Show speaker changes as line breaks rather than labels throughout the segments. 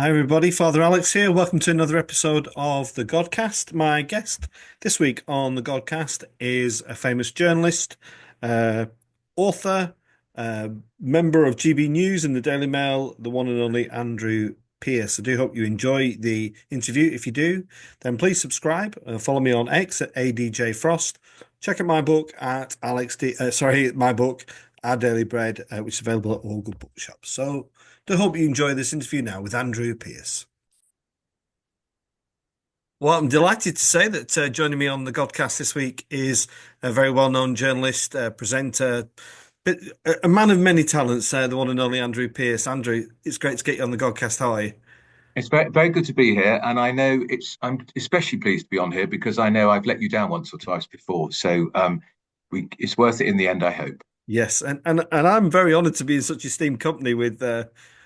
Hi everybody, Father Alex here. Welcome to another episode of the Godcast. My guest this week on the Godcast is a famous journalist, uh, author, uh, member of GB News and the Daily Mail, the one and only Andrew Pierce. I do hope you enjoy the interview. If you do, then please subscribe. Follow me on X at ADJ Check out my book at my book, Our Daily Bread, which is available at all good bookshops. So, I hope you enjoy this interview now with Andrew Pierce. Well, I'm delighted to say that joining me on the Godcast this week is a very well-known journalist, presenter, but a man of many talents, the one and only Andrew Pierce. Andrew, it's great to get you on the Godcast. How are you?
It's very good to be here, and I know I'm especially pleased to be on here because I know I've let you down once or twice before. It's worth it in the end, I hope.
Yes, and I'm very honoured to be in such esteemed company with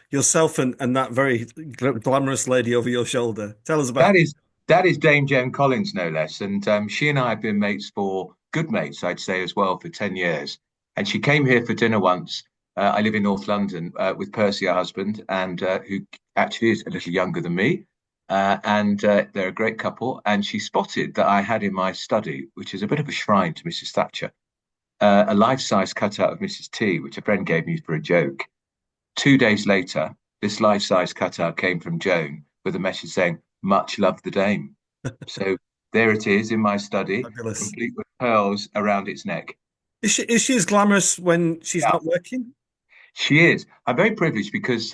yourself and that very glamorous lady over your shoulder. Tell us about.
That is that is Dame Joan Collins, no less, and she and I have been mates for good mates, I'd say as well, for 10 years. And she came here for dinner once. I live in North London with Percy, her husband, and who actually is a little younger than me. And they're a great couple. And she spotted that I had in my study, which is a bit of a shrine to Mrs. Thatcher, a life-size cutout of Mrs. T, which a friend gave me for a joke. 2 days later, this life-size cutout came from Joan with a message saying, "Much love the Dame." So there it is in my study,
Fabulous.
complete with pearls around its neck.
Is she as glamorous when she's
Yeah,
not working?
she is. I'm very privileged because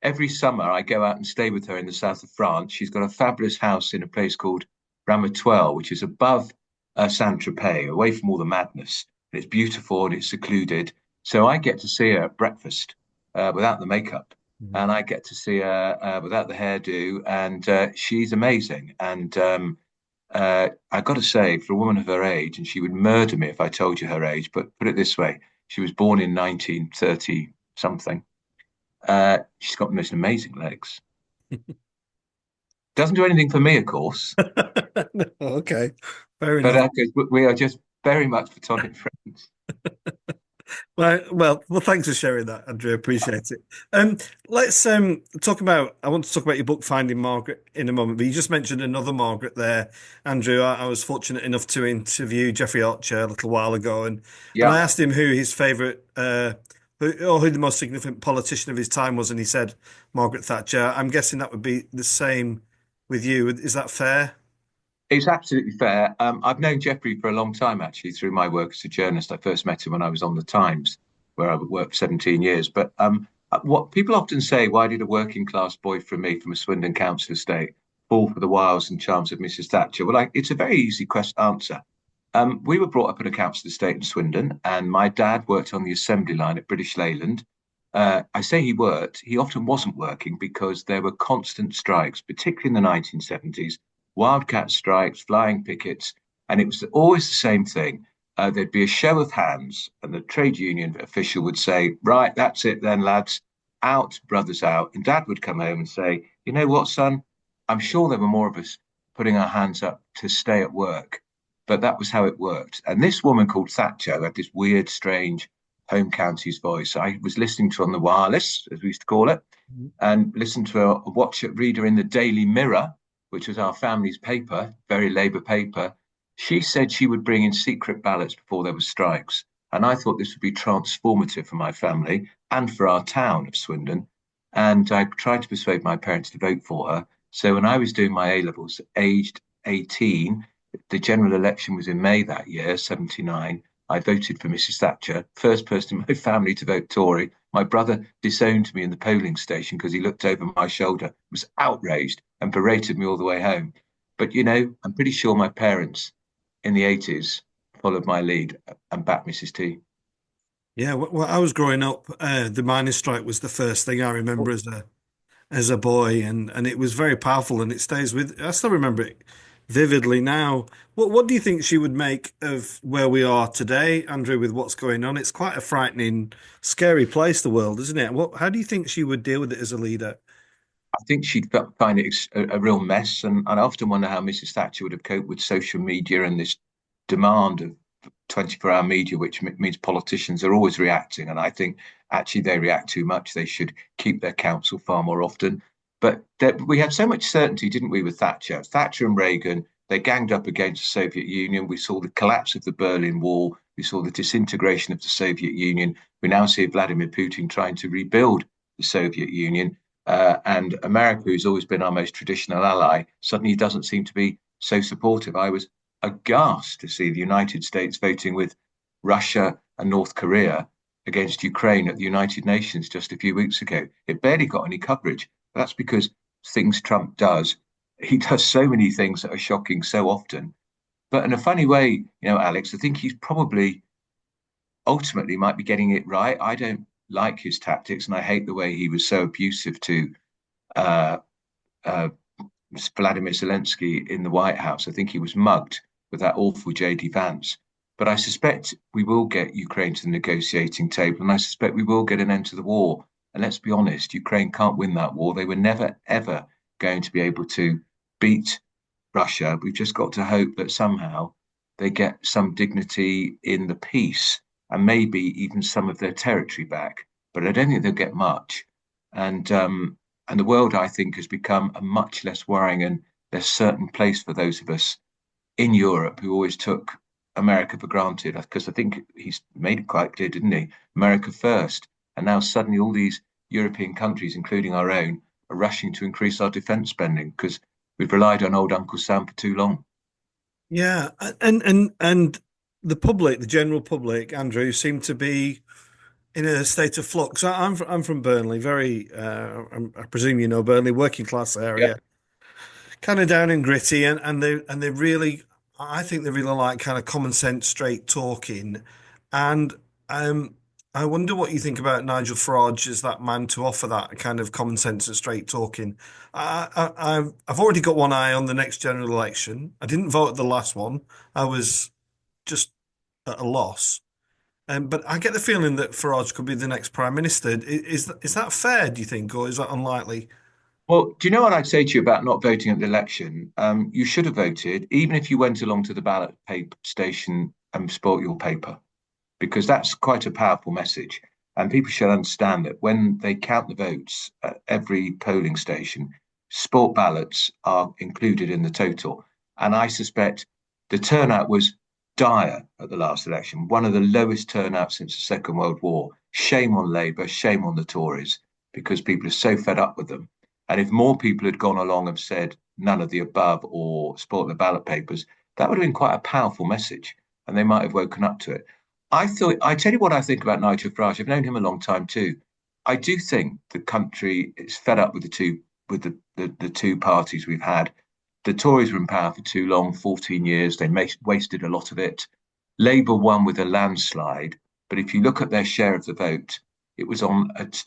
every summer I go out and stay with her in the south of France. She's got a fabulous house in a place called Ramatuelle, which is above Saint-Tropez, away from all the madness. And it's beautiful and it's secluded. So I get to see her at breakfast without the makeup.
Mhm.
And I get to see her without the hairdo. And she's amazing. And I got to say, for a woman of her age, and she would murder me if I told you her age, but put it this way, she was born in 1930 something. She's got the most amazing legs. Doesn't do anything for me, of course,
No, okay, fair
but
enough.
we are just very much platonic friends.
Well, thanks for sharing that, Andrew. Appreciate it. Um, let's talk about. I want to talk about your book, Finding Margaret, in a moment. But you just mentioned another Margaret there, Andrew. I was fortunate enough to interview Jeffrey Archer a little while ago, and
Yeah,
I asked him who his favourite, who the most significant politician of his time was, and he said Margaret Thatcher. I'm guessing that would be the same with you. Is that fair?
it's absolutely fair. I've known Jeffrey for a long time, actually, through my work as a journalist. I first met him when I was on the Times, where I worked for 17 years. But what people often say, why did a working class boy from me, from a Swindon council estate, fall for the wiles and charms of Mrs. Thatcher? Well, it's a very easy answer. We were brought up in a council estate in Swindon, and my dad worked on the assembly line at British Leyland. I say he worked, he often wasn't working because there were constant strikes, particularly in the 1970s, wildcat strikes, flying pickets, and it was always the same thing. There'd be a show of hands, and the trade union official would say, "Right, that's it then, lads, out, brothers out." And dad would come home and say, "You know what, son? I'm sure there were more of us putting our hands up to stay at work, but that was how it worked." And this woman called Thatcher who had this weird, strange home counties voice. I was listening to her on the wireless, as we used to call it, and listened to her watch it, read her in the Daily Mirror, which was our family's paper, very Labour paper. She said she would bring in secret ballots before there were strikes. And I thought this would be transformative for my family and for our town of Swindon. And I tried to persuade my parents to vote for her. So when I was doing my A levels, aged 18, the general election was in May that year, 79. I voted for Mrs. Thatcher, first person in my family to vote Tory. My brother disowned me in the polling station because he looked over my shoulder, was outraged, and berated me all the way home. But I'm pretty sure my parents in the 80s followed my lead and backed Mrs. T.
Yeah, well, I was growing up, the miners' strike was the first thing I remember as a boy, and it was very powerful, and it stays with. I still remember it vividly now. What do you think she would make of where we are today, Andrew, with what's going on? It's quite a frightening, scary place, the world, isn't it? How do you think she would deal with it as a leader?
I think she'd find it a real mess. And I often wonder how Mrs. Thatcher would have coped with social media and this demand of 24-hour media, which means politicians are always reacting. And I think actually they react too much. They should keep their counsel far more often. But we had so much certainty, didn't we, with Thatcher? Thatcher and Reagan, they ganged up against the Soviet Union. We saw the collapse of the Berlin Wall. We saw the disintegration of the Soviet Union. We now see Vladimir Putin trying to rebuild the Soviet Union. And America, who's always been our most traditional ally, suddenly doesn't seem to be so supportive. I was aghast to see the United States voting with Russia and North Korea against Ukraine at the United Nations just a few weeks ago. It barely got any coverage. That's because things Trump does, he does so many things that are shocking so often. But in a funny way, Alex, I think he's probably ultimately might be getting it right. I don't like his tactics, and I hate the way he was so abusive to uh, uh, Vladimir Zelensky in the White House. I think he was mugged with that awful JD Vance. But I suspect we will get Ukraine to the negotiating table, and I suspect we will get an end to the war. And let's be honest, Ukraine can't win that war. They were never, ever going to be able to beat Russia. We've just got to hope that somehow they get some dignity in the peace and maybe even some of their territory back. But I don't think they'll get much. And the world, I think, has become a much less worrying and less certain place for those of us in Europe who always took America for granted. Because I think he's made it quite clear, didn't he? America first. And now suddenly all these European countries, including our own, are rushing to increase our defence spending because we've relied on old Uncle Sam for too long.
Yeah, and the public, the general public, Andrew, seem to be in a state of flux. I'm from Burnley, I presume you know Burnley, working class
Yeah.
area, kind of down and gritty, and they really, I think they really like kind of common sense, straight talking, and um, I wonder what you think about Nigel Farage as that man to offer that kind of common sense and straight talking. I've already got one eye on the next general election. I didn't vote at the last one. I was just at a loss. But I get the feeling that Farage could be the next prime minister. Is that fair, do you think, or is that unlikely?
Well, do you know what I'd say to you about not voting at the election? You should have voted, even if you went along to the ballot paper station and sport your paper, because that's quite a powerful message. And people should understand that when they count the votes at every polling station, sport ballots are included in the total. And I suspect the turnout was dire at the last election, one of the lowest turnouts since the Second World War. Shame on Labour, shame on the Tories, because people are so fed up with them. And if more people had gone along and said none of the above or sport the ballot papers, that would have been quite a powerful message. And they might have woken up to it. I tell you what I think about Nigel Farage. I've known him a long time too. I do think the country is fed up with the two parties we've had. The Tories were in power for too long, 14 years. They wasted a lot of it. Labour won with a landslide. But if you look at their share of the vote, it was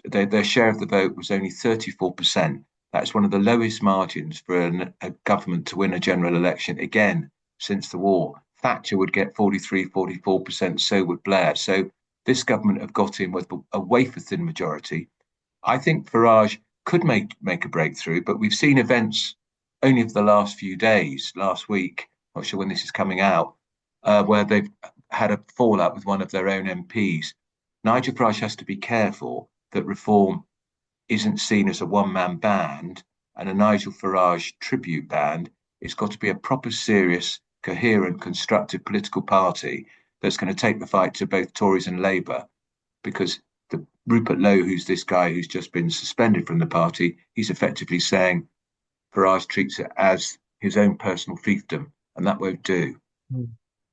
their share of the vote was only 34%. That's one of the lowest margins for a government to win a general election again since the war. Thatcher would get 43, 44%, so would Blair. So this government have got in with a wafer thin majority. I think Farage could make a breakthrough, but we've seen events only of the last few days, last week, not sure when this is coming out, where they've had a fallout with one of their own MPs. Nigel Farage has to be careful that reform isn't seen as a one-man band and a Nigel Farage tribute band. It's got to be a proper, serious, coherent, constructive political party that's going to take the fight to both Tories and Labour, because the Rupert Lowe, who's this guy who's just been suspended from the party, he's effectively saying Farage treats it as his own personal fiefdom, and that won't do.
Mm.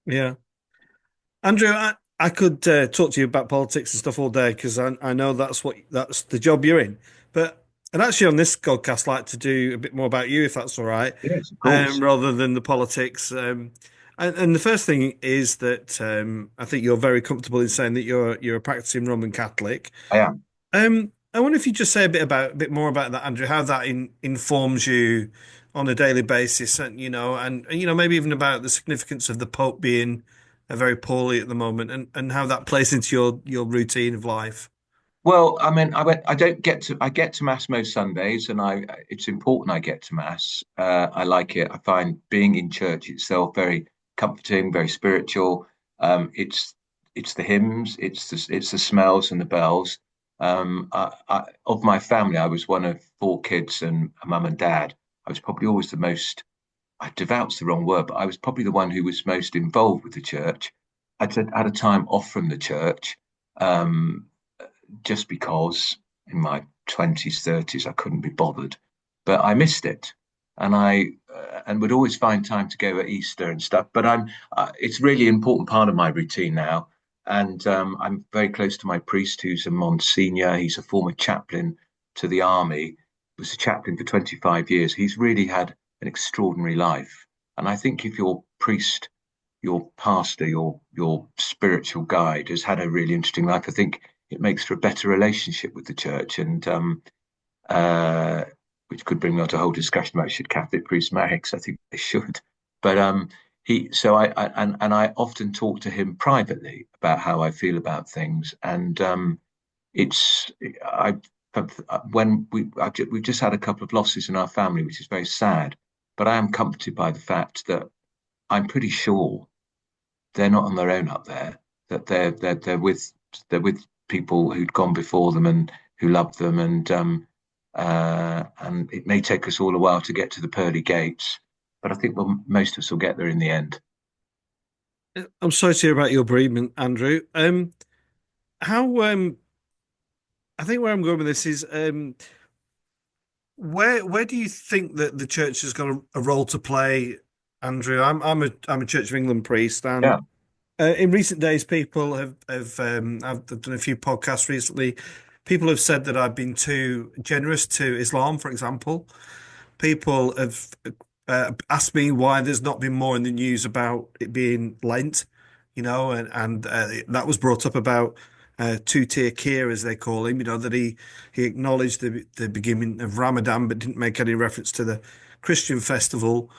Yeah. Andrew, I could talk to you about politics and stuff all day because I know that's the job you're in. But I'd actually on this podcast like to do a bit more about you, if that's all right,
Yes, of course.
rather than the politics. And the first thing is that I think you're very comfortable in saying that you're a practicing Roman Catholic.
I am.
I wonder if you just say a bit more about that, Andrew, how that informs you on a daily basis, and maybe even about the significance of the Pope being very poorly at the moment, and how that plays into your routine of life.
Well, I mean, I don't I get to mass most Sundays, and it's important I get to mass. I like it. I find being in church itself very comforting, very spiritual. It's the hymns, it's the smells and the bells. Of my family, I was one of four kids and a mum and dad. I was probably always the most, devout's the wrong word, but I was probably the one who was most involved with the church. I'd had a time off from the church, um, just because in my 20s, 30s, I couldn't be bothered, but I missed it. And would always find time to go at Easter and stuff. But it's really important part of my routine now. And I'm very close to my priest, who's a Monsignor. He's a former chaplain to the army, was a chaplain for 25 years. He's really had an extraordinary life. And I think if your priest, your pastor, your spiritual guide has had a really interesting life, I think it makes for a better relationship with the church. And uh, which could bring me on to a whole discussion about should Catholic priests marry, because I think they should. But I often talk to him privately about how I feel about things, and it's I when we've just had a couple of losses in our family, which is very sad. But I am comforted by the fact that I'm pretty sure they're not on their own up there. That they're with people who'd gone before them and who love them, and it may take us all a while to get to the pearly gates, but I think most of us will get there in the end.
I'm sorry to hear about your bereavement, Andrew. How I think where I'm going with this is where do you think that the church has got a role to play, Andrew? I'm a Church of England priest, and
Yeah,
in recent days, people have I've done a few podcasts recently. People have said that I've been too generous to Islam, for example. People have asked me why there's not been more in the news about it being Lent, and that was brought up about two-tier Kier, as they call him, that he acknowledged the beginning of Ramadan, but didn't make any reference to the Christian festival.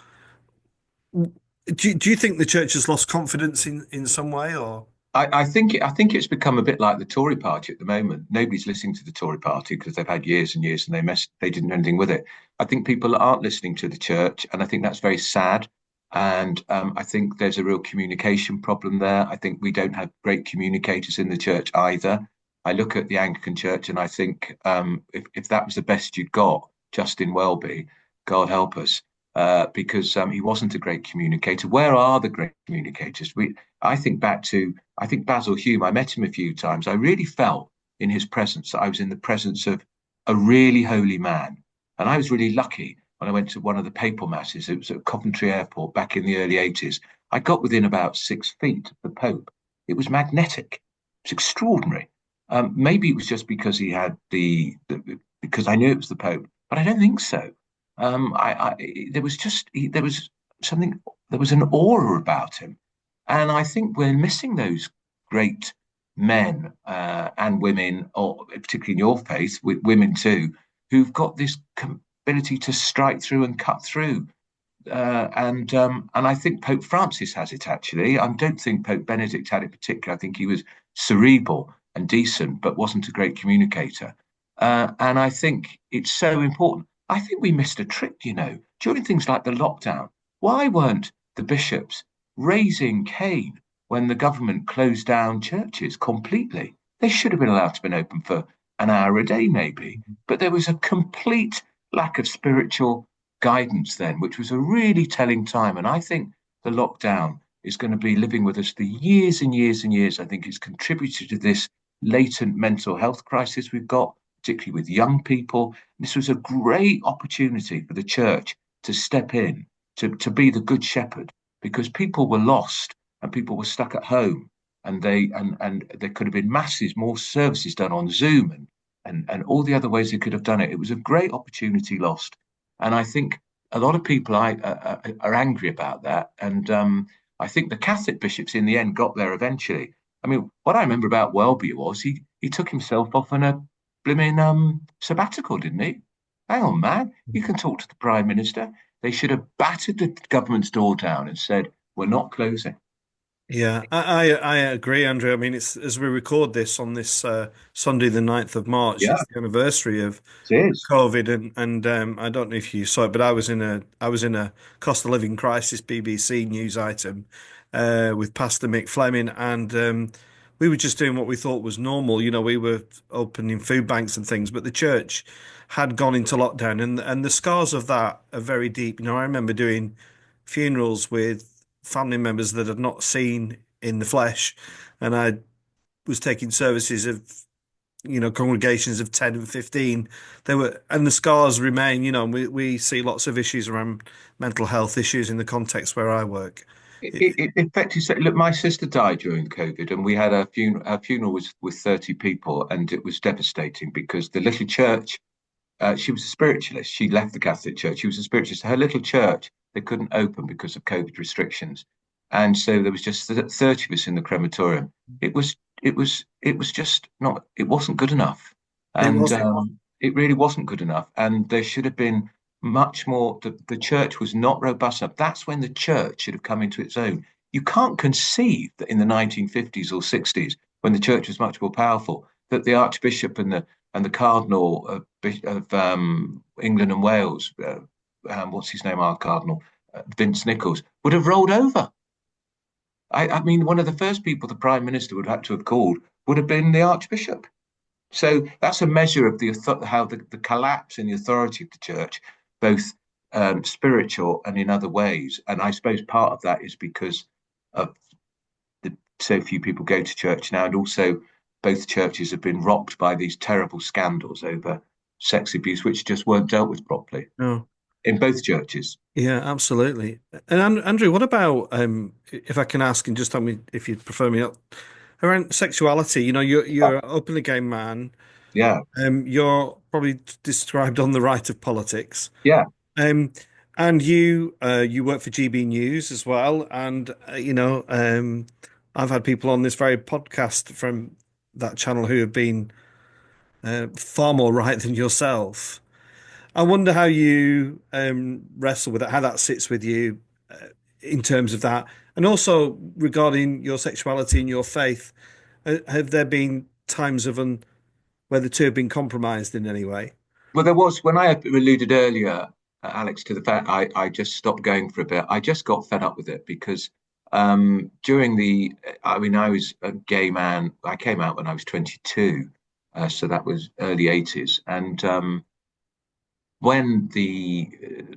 Do you think the church has lost confidence in some way, or?
I think it's become a bit like the Tory party at the moment. Nobody's listening to the Tory party because they've had years and years and they didn't do anything with it. I think people aren't listening to the church, and I think that's very sad. And I think there's a real communication problem there. I think we don't have great communicators in the church either. I look at the Anglican Church and I think if that was the best you'd got, Justin Welby, God help us, because he wasn't a great communicator. Where are the great communicators? I think Basil Hume, I met him a few times. I really felt in his presence that I was in the presence of a really holy man. And I was really lucky when I went to one of the papal masses. It was at Coventry Airport back in the early 80s. I got within about 6 feet of the Pope. It was magnetic. It was extraordinary. Maybe it was just because he had because I knew it was the Pope, but I don't think so. There was there was something, there was an aura about him. And I think we're missing those great men and women, or particularly in your faith, women too, who've got this ability to strike through and cut through. And I think Pope Francis has it actually. I don't think Pope Benedict had it particularly. I think he was cerebral and decent, but wasn't a great communicator. And I think it's so important. I think we missed a trick, during things like the lockdown. Why weren't the bishops raising Cain when the government closed down churches completely? They should have been allowed to be open for an hour a day, maybe. But there was a complete lack of spiritual guidance then, which was a really telling time. And I think the lockdown is going to be living with us for years and years and years. I think it's contributed to this latent mental health crisis we've got, particularly with young people. This was a great opportunity for the church to step in, to be the good shepherd, because people were lost and people were stuck at home, and there could have been more services done on Zoom and all the other ways they could have done it. It was a great opportunity lost, and I think a lot of people are angry about that. And I think the Catholic bishops in the end got there eventually. I mean, what I remember about Welby was he took himself off on a blimmin' sabbatical, didn't he? Hang on, man, you can talk to the Prime Minister. They should have battered the government's door down and said, we're not closing.
Yeah, I agree, Andrew. I mean, it's as we record this on this Sunday, the 9th of March,
Yeah,
it's the anniversary of
it is.
COVID, and I don't know if you saw it, but I was in a cost of living crisis BBC news item with Pastor Mick Fleming, and we were just doing what we thought was normal. We were opening food banks and things, but the church had gone into lockdown, and the scars of that are very deep. I remember doing funerals with family members that I'd not seen in the flesh, and I was taking services of congregations of 10 and 15. And the scars remain. And we see lots of issues around mental health issues in the context where I work. It,
In fact, you said, look, my sister died during COVID, and we had a funeral. Our funeral was with 30 people, and it was devastating because the little church. She was a spiritualist. She left the Catholic Church. She was a spiritualist. Her little church they couldn't open because of COVID restrictions, and so there was just 30 of us in the crematorium. It was just not. It wasn't good enough,
it
and
wasn't.
it really wasn't good enough. And there should have been much more. The church was not robust enough. That's when the church should have come into its own. You can't conceive that in the 1950s or 60s, when the church was much more powerful, that the Archbishop and the Cardinal of England and Wales, what's his name, our Cardinal, Vince Nichols, would have rolled over. I mean, one of the first people the Prime Minister would have to have called would have been the Archbishop. So that's a measure of how the collapse in the authority of the church, both spiritual and in other ways. And I suppose part of that is because of so few people go to church now, and also both churches have been rocked by these terrible scandals over sex abuse, which just weren't dealt with properly
No.
in both churches.
Yeah, absolutely. And Andrew, what about if I can ask, and just tell me if you prefer me not around sexuality? You're
Yeah,
an openly gay man.
yeah,
You're probably described on the right of politics.
yeah.
Um, and you work for GB News as well. And I've had people on this very podcast from that channel who have been far more right than yourself. I wonder how you wrestle with it, how that sits with you in terms of that, and also regarding your sexuality and your faith. Have there been times where the two have been compromised in any way?
Well, there was when I alluded earlier, Alex, to the fact I just stopped going for a bit. I just got fed up with it because during I mean, I was a gay man. I came out when I was 22, so that was early 80s, and when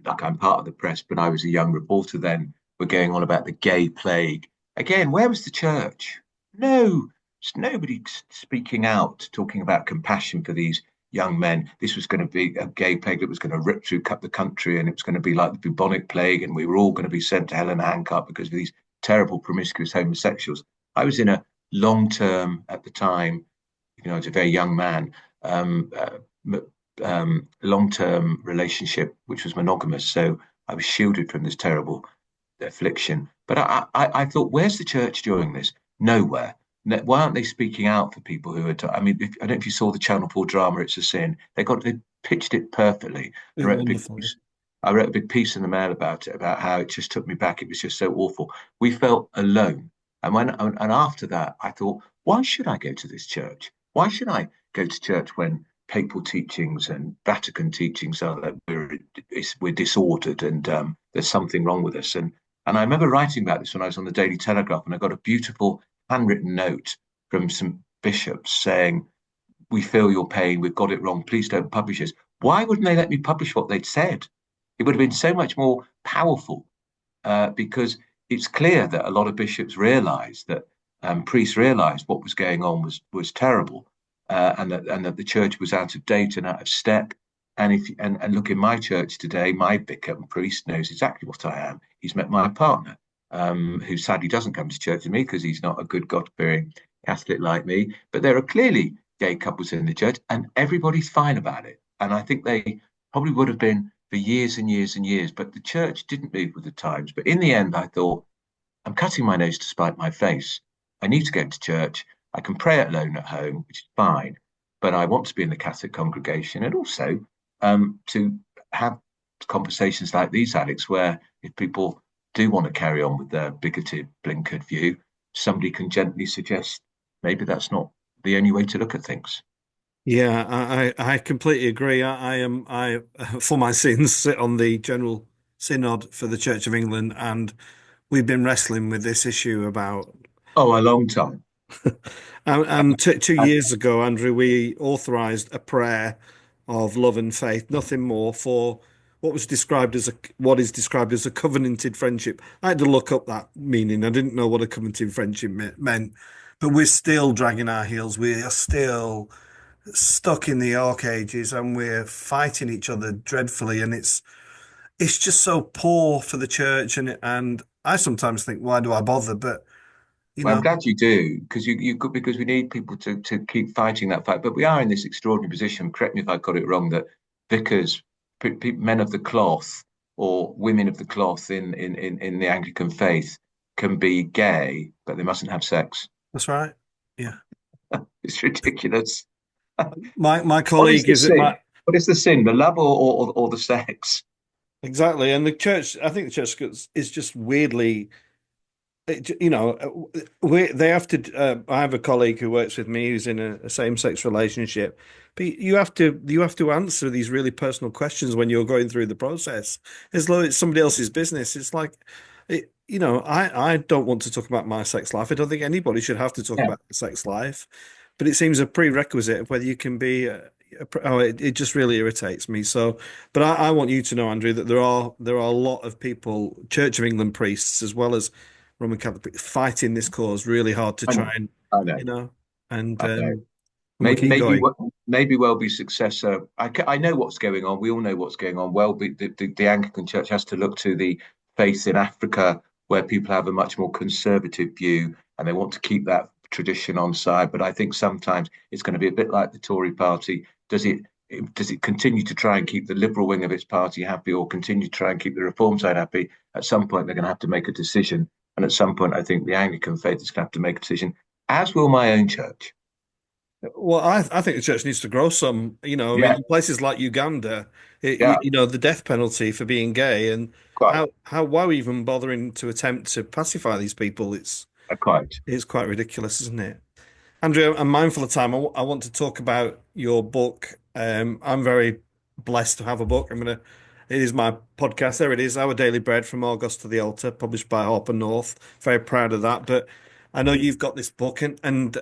like I'm part of the press, but I was a young reporter then, we're going on about the gay plague. Again, where was the church? No, nobody speaking out, talking about compassion for these young men. This was going to be a gay plague that was going to rip through the country, and it was going to be like the bubonic plague, and we were all going to be sent to hell in a handcart because of these terrible promiscuous homosexuals. I was in a long term at the time, I was a very young man, long-term relationship which was monogamous, so I was shielded from this terrible affliction. But I thought, where's the church during this? Nowhere. Why aren't they speaking out for people who are? I mean, I don't know if you saw the Channel 4 drama "It's a Sin." They pitched it perfectly. I wrote a big
Wonderful.
piece. I wrote a big piece in the Mail about it, about how it just took me back. It was just so awful. We felt alone, and after that, I thought, why should I go to this church? Why should I go to church when papal teachings and Vatican teachings are that we're disordered and there's something wrong with us? And I remember writing about this when I was on the Daily Telegraph, and I got a beautiful handwritten note from some bishops saying, "We feel your pain. We've got it wrong. Please don't publish this." Why wouldn't they let me publish what they'd said? It would have been so much more powerful because it's clear that a lot of bishops realised that priests realised what was going on was terrible, and that the church was out of date and out of step. And look, in my church today, my vicar and priest knows exactly what I am. He's met my partner, who sadly doesn't come to church with me because he's not a good God-fearing Catholic like me. But there are clearly gay couples in the church, and everybody's fine about it. And I think they probably would have been for years and years and years. But the church didn't move with the times. But in the end, I thought, I'm cutting my nose to spite my face. I need to go to church. I can pray alone at home, which is fine, but I want to be in the Catholic congregation, and also to have conversations like these, Alex, where if people do want to carry on with their bigoted, blinkered view, somebody can gently suggest maybe that's not the only way to look at things.
Yeah, I completely agree. I for my sins sit on the General Synod for the Church of England, and we've been wrestling with this issue about
Oh, a long time.
And two
And
years ago, Andrew, we authorised a prayer of love and faith, nothing more, for what is described as a covenanted friendship. I had to look up that meaning. I didn't know what a covenanted friendship meant, but we're still dragging our heels. We are still stuck in the arc ages, and we're fighting each other dreadfully. And it's just so poor for the church. And I sometimes think, why do I bother? But you
well, I'm
know,
glad you do because you could because we need people to keep fighting that fight. But we are in this extraordinary position. Correct me if I got it wrong. That vicars, men of the cloth, or women of the cloth in the Anglican faith can be gay, but they mustn't have sex.
that's right. Yeah.
It's ridiculous.
My
What is
colleague
the
is at
sin?
my
What is the sin? The love or the sex?
exactly, and the church. I think the church is just weirdly, they have to. I have a colleague who works with me who's in a same-sex relationship, but you have to answer these really personal questions when you're going through the process, as though it's somebody else's business. It's like, I don't want to talk about my sex life. I don't think anybody should have to talk
Yeah.
about sex life, but it seems a prerequisite of whether you can be. It just really irritates me. So, but I want you to know, Andrew, that there are a lot of people, Church of England priests as well as Roman Catholic priests, fighting this cause really hard to
I
try
know.
and
I know.
you know and
I know.
we'll
Maybe,
keep going.
maybe Welby's successor. I know what's going on. We all know what's going on. Welby, the Anglican Church has to look to the faith in Africa, where people have a much more conservative view, and they want to keep that tradition on side. But I think sometimes it's going to be a bit like the Tory party. Does it continue to try and keep the liberal wing of its party happy, or continue to try and keep the reform side happy? At some point, they're going to have to make a decision, and at some point, I think the Anglican faith is going to have to make a decision, as will my own church.
Well, I think the church needs to grow some. I mean,
Yeah,
in places like Uganda,
yeah,
the death penalty for being gay, and
quite.
how why we even bothering to attempt to pacify these people?
Quite.
It's quite ridiculous, isn't it? Andrew, I'm mindful of time. I want to talk about your book. I'm very blessed to have a book. It is my podcast. There it is, Our Daily Bread from Argos to the Altar, published by Harper North. Very proud of that. But I know you've got this book, and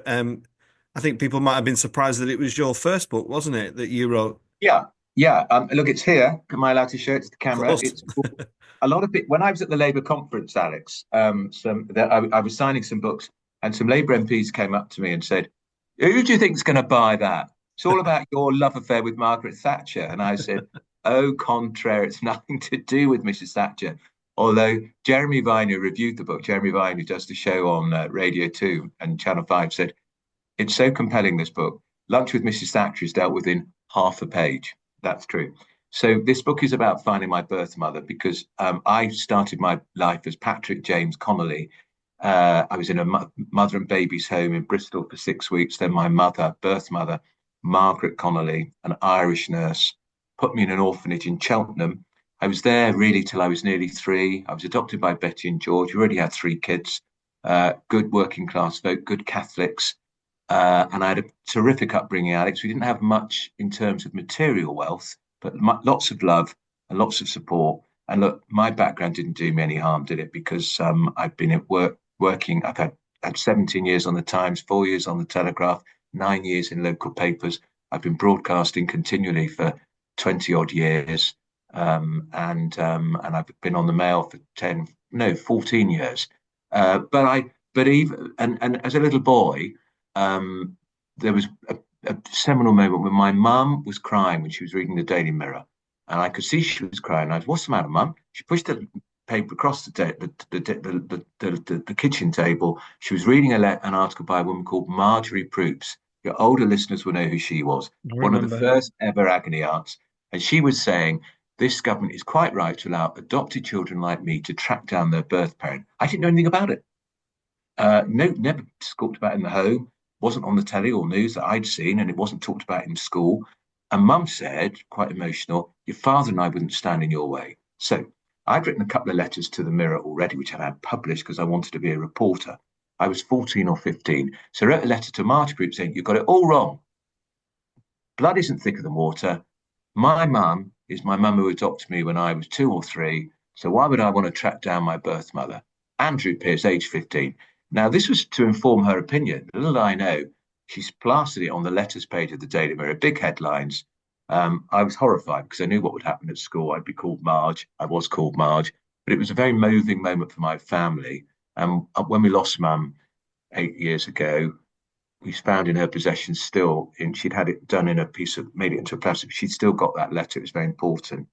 I think people might have been surprised that it was your first book, wasn't it, that you wrote?
Yeah, yeah. Look, it's here. Am I allowed to show it to the
Of
camera?
course.
It's a lot of it. When I was at the Labour conference, Alex, I was signing some books, and some Labour MPs came up to me and said, "Who do you think's going to buy that? It's all about your love affair with Margaret Thatcher." And I said, "Au contraire, it's nothing to do with Mrs. Thatcher." Although Jeremy Vine, who reviewed the book, Jeremy Vine, who does the show on Radio 2 and Channel 5, said, "It's so compelling, this book. Lunch with Mrs. Thatcher is dealt with in half a page." That's true. So this book is about finding my birth mother because I started my life as Patrick James Connolly. I was in a mother and baby's home in Bristol for 6 weeks. Then my birth mother, Margaret Connolly, an Irish nurse, put me in an orphanage in Cheltenham. I was there really till I was nearly 3. I was adopted by Betty and George. We already had 3 kids, good working class folk, good Catholics. And I had a terrific upbringing, Alex. We didn't have much in terms of material wealth, but lots of love and lots of support. And look, my background didn't do me any harm, did it? Because I've been at working. I've had 17 years on the Times, 4 years on the Telegraph, 9 years in local papers. I've been broadcasting continually for 20 odd years, and I've been on the Mail for 14 years. But even and as a little boy um, there was a seminal moment when my mum was crying when she was reading the Daily Mirror, and I could see she was crying. I said, "What's the matter, mum?" She pushed the paper across the kitchen table. She was reading an article by a woman called Marjorie Proops. Your older listeners will know who she was,
I
one of the
remember her.
first ever agony aunts. And she was saying, this government is quite right to allow adopted children like me to track down their birth parent. I didn't know anything about it. No, never talked about in the home, wasn't on the telly or news that I'd seen, and it wasn't talked about in school. And mum said, quite emotional, your father and I wouldn't stand in your way. So I'd written a couple of letters to the Mirror already, which I'd had published because I wanted to be a reporter. I was 14 or 15. So I wrote a letter to March Group saying, you've got it all wrong. Blood isn't thicker than water. My mum is my mum who adopted me when I was 2 or 3. So why would I want to track down my birth mother? Andrew Pierce, age 15. Now, this was to inform her opinion. Little did I know, she's plastered it on the letters page of the Daily Mirror, big headlines. I was horrified because I knew what would happen at school. I'd be called Marge. I was called Marge, but it was a very moving moment for my family. And when we lost Mum 8 years ago, we found in her possession still, and she'd had it done in a piece of, made it into a plastic. She'd still got that letter. It was very important.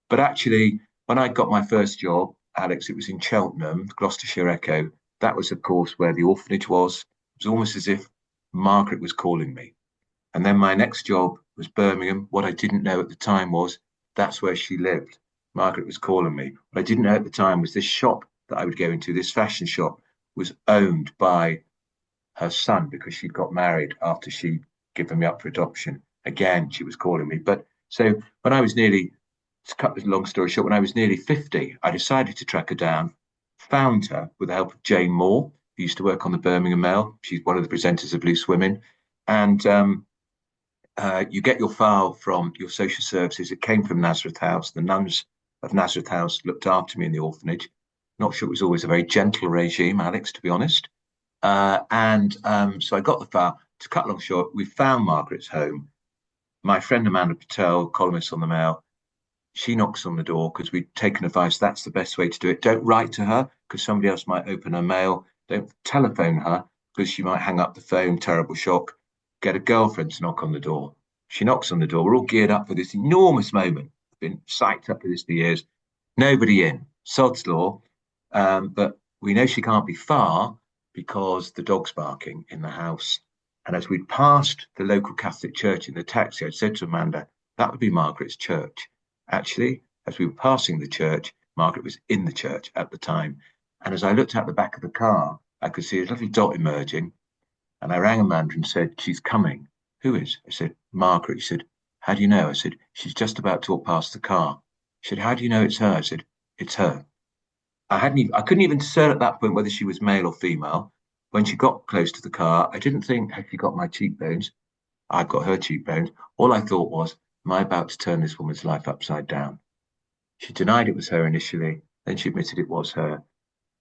But actually, when I got my first job, Alex, it was in Cheltenham, Gloucestershire Echo. That was, of course, where the orphanage was. It was almost as if Margaret was calling me. And then my next job was Birmingham. What I didn't know at the time was that's where she lived. Margaret was calling me. What I didn't know at the time was this shop that I would go into, this fashion shop, was owned by her son because she'd got married after she'd given me up for adoption. Again, she was calling me. But so when I was nearly, to cut the long story short, when I was nearly 50, I decided to track her down, found her with the help of Jane Moore, who used to work on the Birmingham Mail. She's one of the presenters of Loose Women. And you get your file from your social services. It came from Nazareth House. The nuns of Nazareth House looked after me in the orphanage. Not sure it was always a very gentle regime, Alex, to be honest. So I got the file. To cut long short, we found Margaret's home. My friend Amanda Patel, columnist on the Mail, she knocks on the door because we'd taken advice. That's the best way to do it. Don't write to her because somebody else might open her mail. Don't telephone her because she might hang up the phone. Terrible shock. Get a girlfriend to knock on the door. She knocks on the door. We're all geared up for this enormous moment. I've been psyched up for this for years. Nobody in. Sod's law. But we know she can't be far because the dog's barking in the house. And as we'd passed the local Catholic church in the taxi, I said to Amanda, that would be Margaret's church. Actually, as we were passing the church, Margaret was in the church at the time. And as I looked out the back of the car, I could see a little dot emerging. And I rang Amanda and said, she's coming. Who is? I said, Margaret. She said, how do you know? I said, she's just about to walk past the car. She said, how do you know it's her? I said, it's her. I couldn't even discern at that point whether she was male or female. When she got close to the car, I didn't think, has she got my cheekbones? I've got her cheekbones. All I thought was, am I about to turn this woman's life upside down? She denied it was her initially, then she admitted it was her,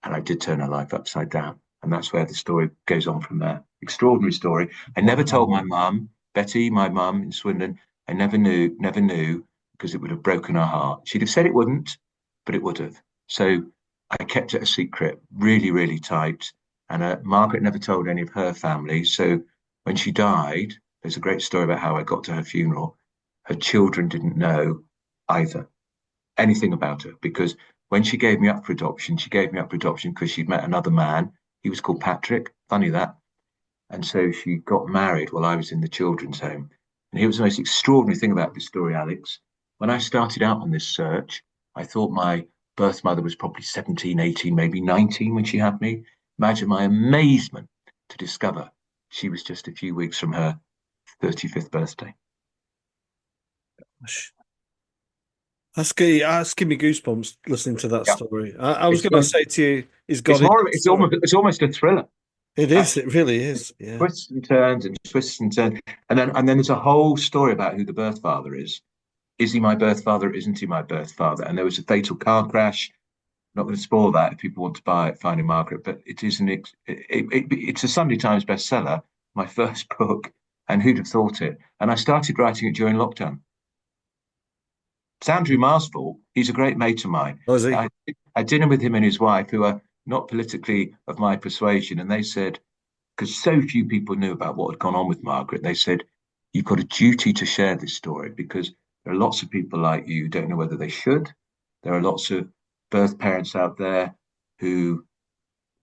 and I did turn her life upside down. And that's where the story goes on from there. Extraordinary story. I never told my mum, Betty, my mum in Swindon. I never knew, because it would have broken her heart. She'd have said it wouldn't, but it would have. So I kept it a secret, really, really tight. And Margaret never told any of her family. So when she died, there's a great story about how I got to her funeral. Her children didn't know either anything about her because when she gave me up for adoption, she gave me up for adoption because she'd met another man. He was called Patrick. Funny that. And so she got married while I was in the children's home. And here was the most extraordinary thing about this story, Alex. When I started out on this search, I thought my birth mother was probably 17, 18, maybe 19 when she had me. Imagine my amazement to discover she was just a few weeks from her 35th birthday.
That's giving me goosebumps listening to that
Yeah.
story. I was going to say to you, is God?
It's almost a thriller.
It is. It really is. Yeah.
Twists and turns and twists and turns, and then there's a whole story about who the birth father is. Is he my birth father? Isn't he my birth father? And there was a fatal car crash. I'm not going to spoil that if people want to buy it, Finding Margaret, but it is it's a Sunday Times bestseller, my first book, and who'd have thought it? And I started writing it during lockdown. It's Andrew Marsfall. He's a great mate of mine.
Oh, is he?
I had dinner with him and his wife, who are not politically of my persuasion, and they said, because so few people knew about what had gone on with Margaret, they said, you've got a duty to share this story because there are lots of people like you who don't know whether they should. There are lots of birth parents out there who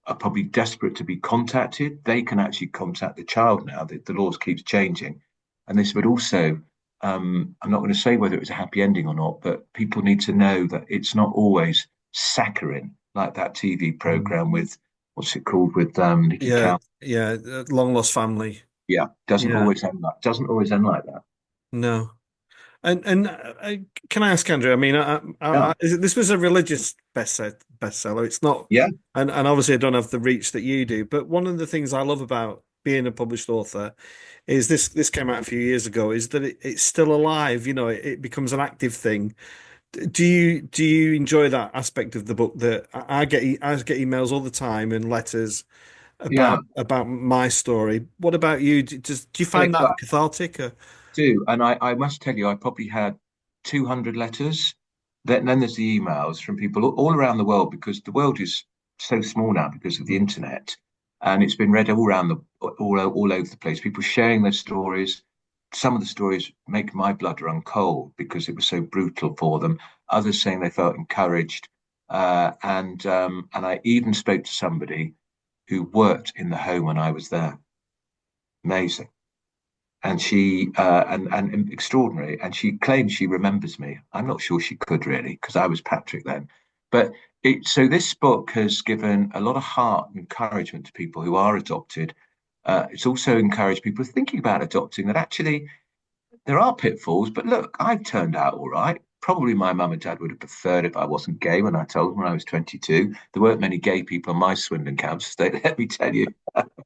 are probably desperate to be contacted. They can actually contact the child now. The laws keeps changing. And they said, but also, I'm not going to say whether it was a happy ending or not, but people need to know that it's not always saccharine like that TV program with, what's it called, with Nicky Cow.
Yeah, Long Lost Family.
Yeah, doesn't always end like that.
No. And can I ask Andrew? I mean,
Yeah.
this was a religious bestseller. It's not,
Yeah.
and obviously I don't have the reach that you do. But one of the things I love about being a published author is this came out a few years ago. Is that it's still alive? You know, it becomes an active thing. Do you enjoy that aspect of the book? That I get emails all the time and letters,
Yeah,
about my story. What about you? Do you find
Alex, I
that cathartic? Or?
do. And I must tell you, I probably had 200 letters. Then there's the emails from people all around the world because the world is so small now because of the internet. And it's been read all around all over the place. People sharing their stories. Some of the stories make my blood run cold because it was so brutal for them. Others saying they felt encouraged. And I even spoke to somebody who worked in the home when I was there. Amazing. And and extraordinary. And she claims she remembers me. I'm not sure she could really, because I was Patrick then. But so this book has given a lot of heart and encouragement to people who are adopted. It's also encouraged people thinking about adopting that actually there are pitfalls, but look, I've turned out all right. Probably my mum and dad would have preferred if I wasn't gay when I told them when I was 22. There weren't many gay people on my Swindon campus, let me tell you.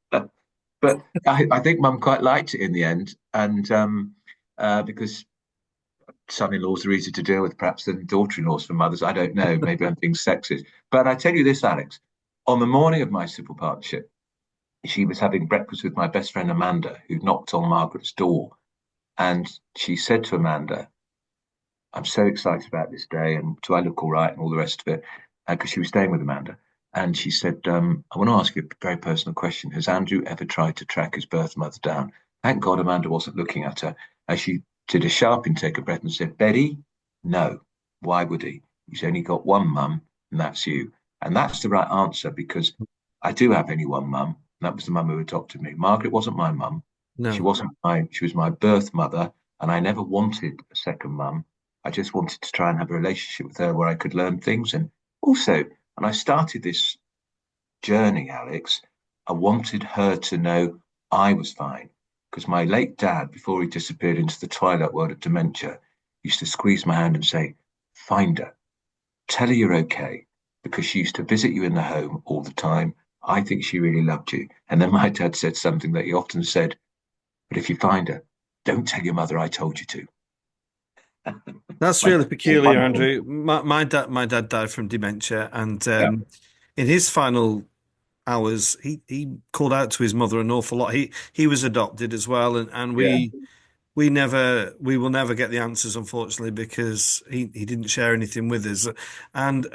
But I think mum quite liked it in the end, and because son-in-laws are easier to deal with perhaps than daughter-in-laws from mothers. I don't know. Maybe I'm being sexist. But I tell you this, Alex, on the morning of my civil partnership, she was having breakfast with my best friend Amanda, who knocked on Margaret's door, and she said to Amanda, "I'm so excited about this day, and do I look all right?" and all the rest of it, because she was staying with Amanda. And she said, "I want to ask you a very personal question. Has Andrew ever tried to track his birth mother down?" Thank God Amanda wasn't looking at her. As she did a sharp intake of breath and said, "Betty, no. Why would he? He's only got one mum, and that's you." And that's the right answer because I do have only one mum, and that was the mum who adopted me. Margaret wasn't my mum. She
No.
wasn't my, she was my birth mother, and I never wanted a second mum. I just wanted to try and have a relationship with her where I could learn things. And also, and I started this journey, Alex, I wanted her to know I was fine. Because my late dad, before he disappeared into the twilight world of dementia, used to squeeze my hand and say, "Find her, tell her you're okay." Because she used to visit you in the home all the time. I think she really loved you. And then my dad said something that he often said, "But if you find her, don't tell your mother I told you to."
That's
My
really
dad was
peculiar,
wonderful.
Andrew. My dad died from dementia, and
Yeah,
in his final hours, he called out to his mother an awful lot. He was adopted as well, and
yeah,
we will never get the answers, unfortunately, because he didn't share anything with us. And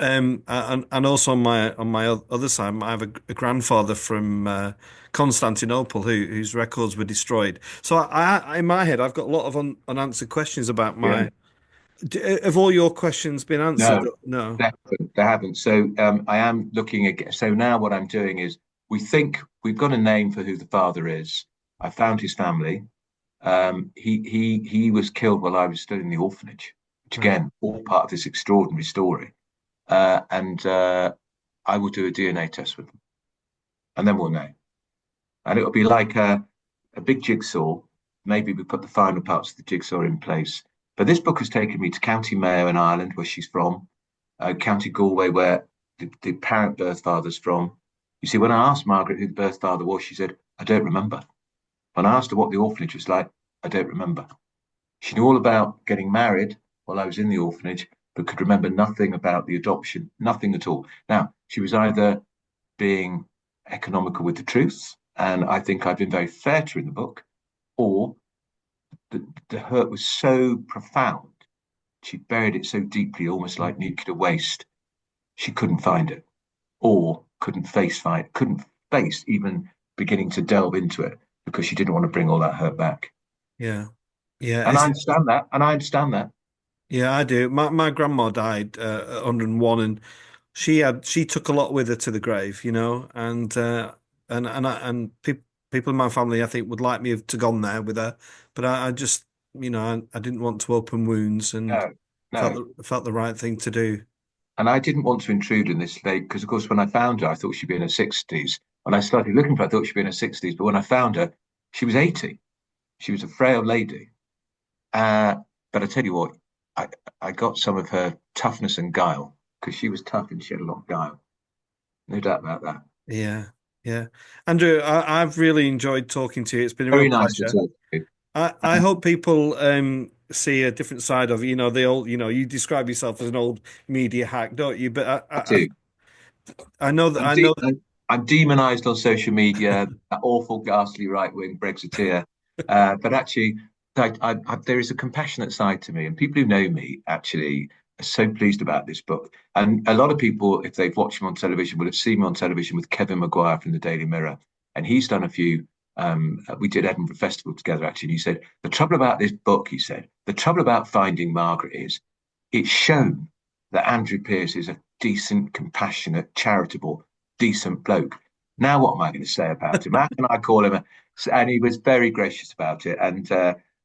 also on my other side, I have a grandfather from Constantinople whose records were destroyed. So in my head, I've got a lot of unanswered questions about
yeah.
my. Have all your questions been answered?
No,
No.
they haven't. So I am looking again. So now what I'm doing is we think we've got a name for who the father is. I found his family. He was killed while I was still in the orphanage, which
Right.
again, all part of this extraordinary story. And I will do a DNA test with them, and then we'll know. And it'll be like a big jigsaw. Maybe we put the final parts of the jigsaw in place. But this book has taken me to County Mayo in Ireland, where she's from, County Galway, where the apparent birth father's from. You see, when I asked Margaret who the birth father was, she said, "I don't remember." When I asked her what the orphanage was like, "I don't remember." She knew all about getting married while I was in the orphanage, but could remember nothing about the adoption, nothing at all. Now, she was either being economical with the truth, and I think I've been very fair to her in the book, or the hurt was so profound, she buried it so deeply, almost like nuclear waste, she couldn't find it, or couldn't face even beginning to delve into it because she didn't want to bring all that hurt back.
Yeah. Yeah.
And I understand that, and I understand that.
Yeah, I do. My grandma died at 101, and she took a lot with her to the grave, and people in my family, I think, would like me to gone there with her, but I just, I didn't want to open wounds, and
No, no.
felt the right thing to do.
And I didn't want to intrude in this late because, of course, when I found her, I thought she'd be in her 60s. When I started looking for her, I thought she'd be in her 60s. But when I found her, she was 80. She was a frail lady. Uh, but I tell you what, I, I got some of her toughness and guile because she was tough and she had a lot of guile. No doubt about that.
Yeah, yeah. Andrew, I've really enjoyed talking to you. It's been a real
Very nice to
pleasure.
talk to you.
I hope people see a different side of, the old, you describe yourself as an old media hack, don't you? But
I do.
I know that
I'm
I know
deep. I'm demonized on social media, that awful, ghastly right-wing Brexiteer. But actually, there is a compassionate side to me, and people who know me actually are so pleased about this book. And a lot of people, if they've watched me on television, will have seen me on television with Kevin Maguire from the Daily Mirror, and he's done a few. We did Edinburgh Festival together, actually. And he said, the trouble about this book, he said, the trouble about Finding Margaret is it's shown that Andrew Pearce is a decent, compassionate, charitable, decent bloke. Now, what am I going to say about him? How can I call him? And he was very gracious about it, and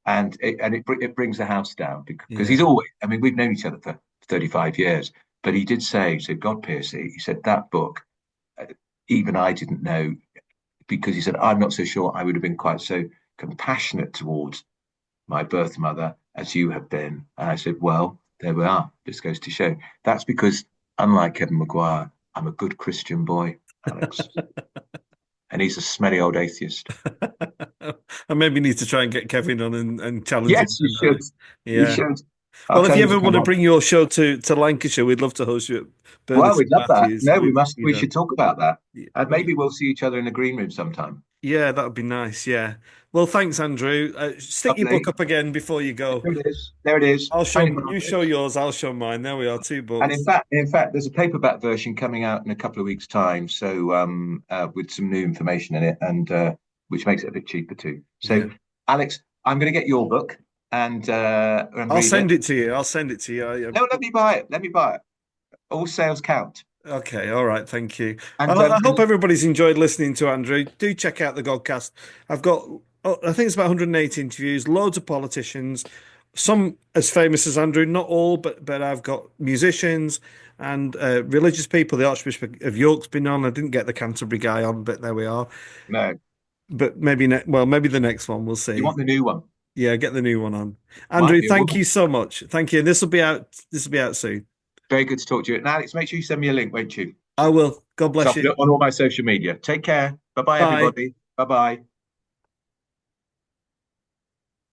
it brings the house down because
Yeah.
he's always. I mean, we've known each other for 35 years, but he did say, he said, God, Piercy, he said that book, uh, even I didn't know because he said I'm not so sure I would have been quite so compassionate towards my birth mother as you have been. And I said, well, there we are. This goes to show. That's because, unlike Kevin Maguire, I'm a good Christian boy, Alex. And he's a smelly old atheist.
I maybe need to try and get Kevin on and challenge him.
Yes, you should. You
Yeah.
should. I'll
Well, if
tell
you
him to
ever want
come
to
on.
bring your show to Lancashire, we'd love to host you at Burnley
Well,
St
we'd love that.
Matthews.
No, we must. We
know,
should talk about that. And
we
maybe we'll see each other in the green room sometime.
yeah, that would be nice. Yeah. Well, thanks, Andrew. Stick your book
Lovely.
up again before you go.
There it is. There it is.
I'll
Finding
show you show
Margaret.
yours. I'll show mine. There we are, two
And
books.
in fact, there's a paperback version coming out in a couple of weeks' time. So, with some new information in it, and which makes it a bit cheaper too. So,
Yeah.
Alex, I'm going to get your book and
I'll
read it.
send it to you. I'll send it to you.
No, let me buy it. Let me buy it. All sales count.
Okay, all right, thank you.
And
I hope everybody's enjoyed listening to Andrew. Do check out the Godcast. I've got, I think it's about 180 interviews, loads of politicians, some as famous as Andrew, not all, but I've got musicians and religious people. The Archbishop of York's been on. I didn't get the Canterbury guy on, but there we are.
no,
But maybe well, maybe the next one we'll
you
see.
want the new one?
Yeah, get the new one on.
Might
Andrew,
be a
thank
woman.
you so much. Thank you. And this will be out. This will be out soon.
Very good to talk to you. And Alex, make sure you send me a link, won't you?
I will. God
So
bless
I'll put
you.
it on all my social media. Take care. Bye bye,
Bye.
everybody. Bye bye.